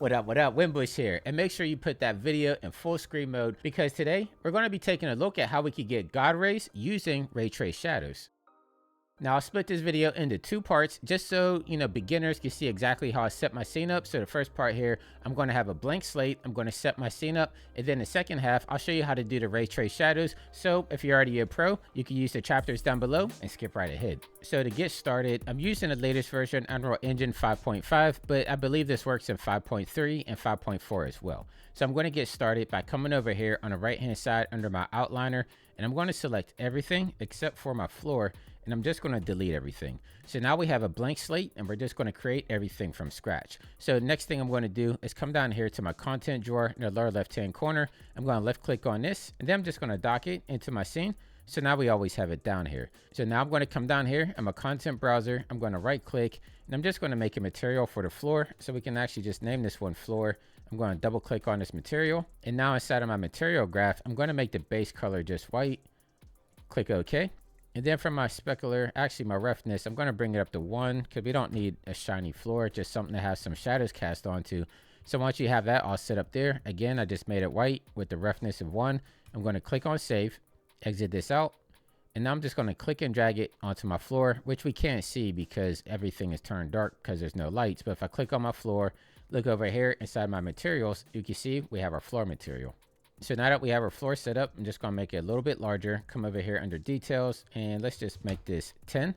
What up, WINBUSH here, and make sure you put that video in full screen mode because today we're going to be taking a look at how we can get God rays using Raytraced Shadows. Now I'll split this video into two parts just so beginners can see exactly how I set my scene up. So the first part here, I'm going to have a blank slate. I'm going to set my scene up, and then the second half I'll show you how to do the Raytraced Shadows. So if you're already a pro, you can use the chapters down below and skip right ahead. So to get started, I'm using the latest version, Unreal Engine 5.5, but I believe this works in 5.3 and 5.4 as well. So I'm going to get started by coming over here on the right hand side under my outliner, and I'm going to select everything except for my floor, and I'm just going to delete everything. So now we have a blank slate, and we're just going to create everything from scratch. So next thing I'm going to do is come down here to my content drawer in the lower left hand corner. I'm going to left click on this, and then I'm just going to dock it into my scene. So now we always have it down here. So now I'm going to come down here in my content browser. I'm going to right click, and I'm just going to make a material for the floor. So we can actually just name this one floor. I'm going to double click on this material, and now inside of my material graph, I'm going to make the base color just white. Click OK. And then for my specular, actually my roughness, I'm going to bring it up to 1 because we don't need a shiny floor, just something to have some shadows cast onto. So once you have that all set up there, again, I just made it white with the roughness of 1. I'm going to click on save, exit this out, and now I'm just going to click and drag it onto my floor, which we can't see because everything is turned dark because there's no lights. But if I click on my floor, look over here inside my materials, you can see we have our floor material. So now that we have our floor set up, I'm just going to make it a little bit larger. Come over here under details, and let's just make this 10.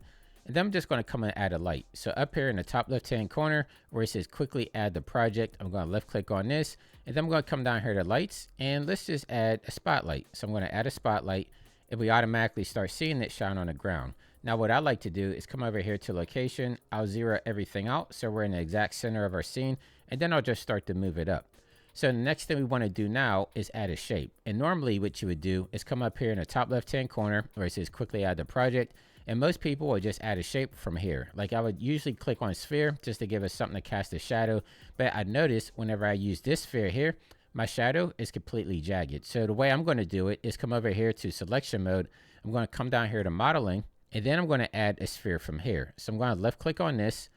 And then I'm just going to come and add a light. So up here in the top left hand corner where it says quickly add the project, I'm going to left click on this, and then I'm going to come down here to lights, and let's just add a spotlight. So I'm going to add a spotlight, and we automatically start seeing it shine on the ground. Now what I like to do is come over here to location. I'll zero everything out so we're in the exact center of our scene, and then I'll just start to move it up. So the next thing we want to do now is add a shape. And normally what you would do is come up here in the top left hand corner where it says quickly add the project. And most people will just add a shape from here. Like I would usually click on sphere just to give us something to cast a shadow. But I noticed whenever I use this sphere here, my shadow is completely jagged. So the way I'm going to do it is come over here to selection mode. I'm going to come down here to modeling, and then I'm going to add a sphere from here. So I'm going to left click on this.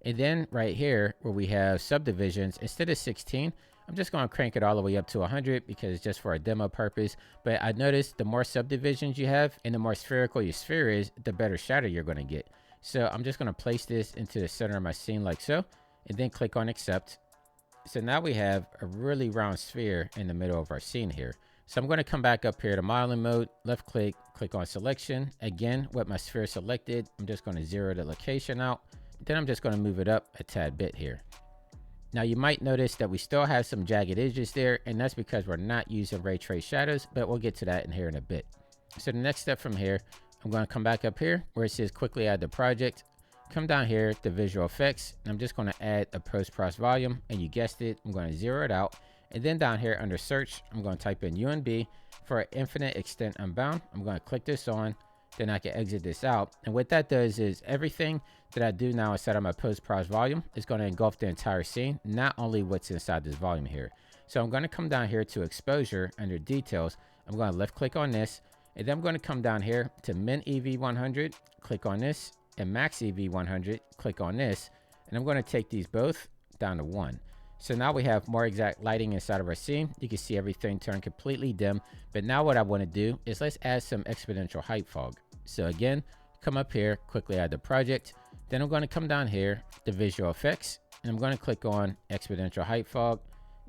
And then right here where we have subdivisions, instead of 16, I'm just going to crank it all the way up to 100 because it's just for a demo purpose. But I noticed the more subdivisions you have and the more spherical your sphere is, the better shadow you're going to get. So I'm just going to place this into the center of my scene like so, and then click on accept. So now we have a really round sphere in the middle of our scene here. So I'm going to come back up here to modeling mode, left click, click on selection. Again, with my sphere selected, I'm just going to zero the location out. Then I'm just going to move it up a tad bit here. Now you might notice that we still have some jagged edges there, and that's because we're not using Raytraced Shadows, but we'll get to that in here in a bit. So the next step from here, I'm going to come back up here where it says quickly add the project. Come down here to visual effects, and I'm just going to add a post-process volume, and you guessed it, I'm going to zero it out. And then down here under search, I'm going to type in UNB for infinite extent unbound. I'm going to click this on, then I can exit this out. And what that does is everything that I do now inside of my post-process volume is going to engulf the entire scene, not only what's inside this volume here. So I'm going to come down here to exposure under details. I'm going to left click on this, and then I'm going to come down here to min EV 100, click on this, and max EV 100, click on this, and I'm going to take these both down to 1. So now we have more exact lighting inside of our scene. You can see everything turn completely dim. But now what I want to do is let's add some exponential height fog. So again, come up here, quickly add the project. Then I'm going to come down here to visual effects, and I'm going to click on exponential height fog,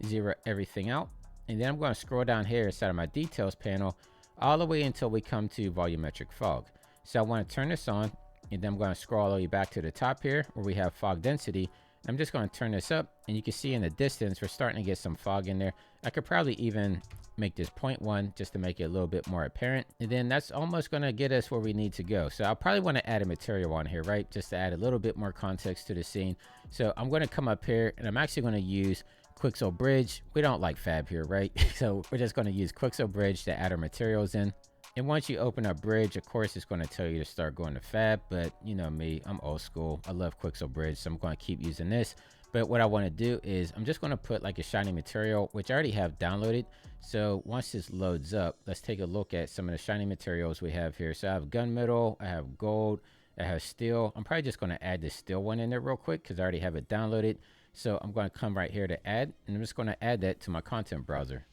zero everything out. And then I'm going to scroll down here inside of my details panel all the way until we come to volumetric fog. So I want to turn this on, and then I'm going to scroll all the way back to the top here where we have fog density. I'm just going to turn this up, and you can see in the distance we're starting to get some fog in there. I could probably even make this 0.1 just to make it a little bit more apparent, and then that's almost going to get us where we need to go. So I'll probably want to add a material on here, right, just to add a little bit more context to the scene. So I'm going to come up here, and I'm actually going to use Quixel Bridge. We don't like fab here, right? So we're just going to use Quixel Bridge to add our materials in. And once you open up Bridge, of course, it's going to tell you to start going to fab, but you know me, I'm old school. I love Quixel Bridge, so I'm going to keep using this. But what I want to do is I'm just going to put like a shiny material, which I already have downloaded. So once this loads up, let's take a look at some of the shiny materials we have here. So I have gunmetal, I have gold, I have steel. I'm probably just going to add this steel one in there real quick because I already have it downloaded. So I'm going to come right here to add, and I'm just going to add that to my content browser.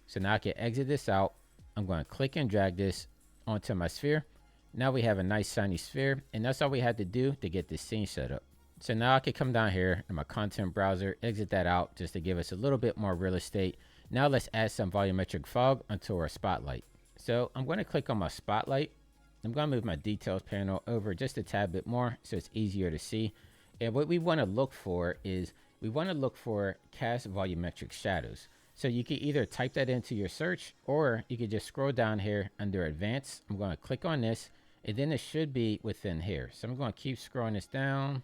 So now I can exit this out. I'm going to click and drag this onto my sphere. Now we have a nice shiny sphere, and that's all we had to do to get this scene set up. So now I can come down here in my content browser, exit that out just to give us a little bit more real estate. Now let's add some volumetric fog onto our spotlight. So I'm going to click on my spotlight. I'm going to move my details panel over just a tad bit more so it's easier to see. And what we want to look for is we want to look for cast volumetric shadows. So you can either type that into your search, or you can just scroll down here under advanced. I'm going to click on this, and then it should be within here. So I'm going to keep scrolling this down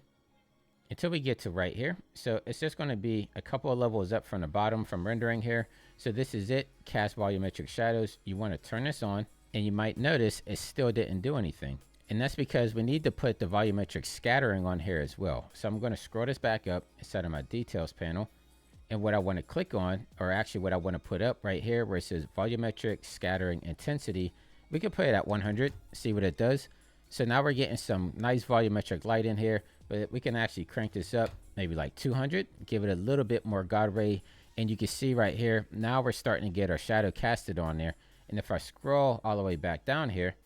until we get to right here. So it's just going to be a couple of levels up from the bottom from rendering here. So this is it, cast volumetric shadows. You want to turn this on, and you might notice it still didn't do anything. And that's because we need to put the volumetric scattering on here as well. So I'm going to scroll this back up inside of my details panel. And what I want to click on, or actually what I want to put up right here where it says volumetric scattering intensity, we can put it at 100, see what it does. So now we're getting some nice volumetric light in here, but we can actually crank this up maybe like 200, give it a little bit more God ray. And you can see right here, now we're starting to get our shadow casted on there. And if I scroll all the way back down here,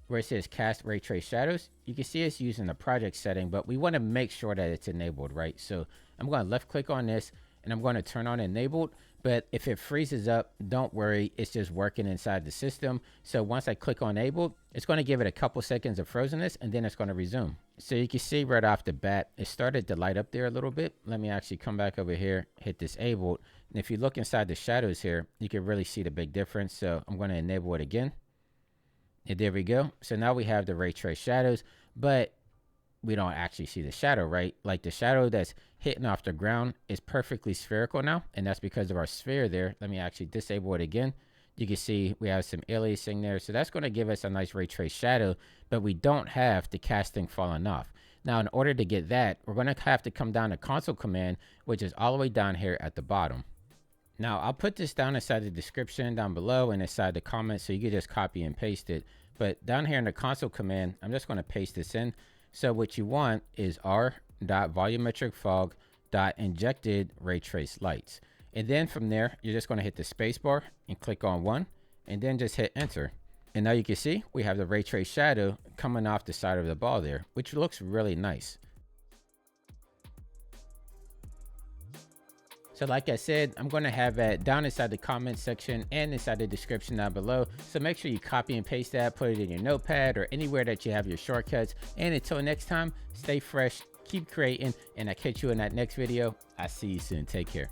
where it says cast Raytraced Shadows, you can see it's using the project setting, but we want to make sure that it's enabled, right? So I'm going to left click on this, and I'm going to turn on enabled. But if it freezes up, don't worry, it's just working inside the system. So once I click on enabled, it's going to give it a couple seconds of frozenness, and then it's going to resume. So you can see right off the bat, it started to light up there a little bit. Let me actually come back over here, hit disabled. And if you look inside the shadows here, you can really see the big difference. So I'm going to enable it again. And there we go. So now we have the Raytraced Shadows, but we don't actually see the shadow, right? Like the shadow that's hitting off the ground is perfectly spherical now, and that's because of our sphere there. Let me actually disable it again. You can see we have some aliasing there, so that's going to give us a nice Raytraced shadow, but we don't have the casting falling off. Now, in order to get that, we're going to have to come down to console command, which is all the way down here at the bottom. Now, I'll put this down inside the description down below and inside the comments, so you can just copy and paste it. But down here in the console command, I'm just going to paste this in. So what you want is r.VolumetricFog.InjectRaytracedLights. And then from there, you're just going to hit the space bar and click on one, and then just hit enter. And now you can see we have the Raytraced shadow coming off the side of the ball there, which looks really nice. So like I said, I'm going to have that down inside the comments section and inside the description down below. So make sure you copy and paste that, put it in your notepad or anywhere that you have your shortcuts. And until next time, stay fresh, keep creating, and I'll catch you in that next video. I'll see you soon. Take care.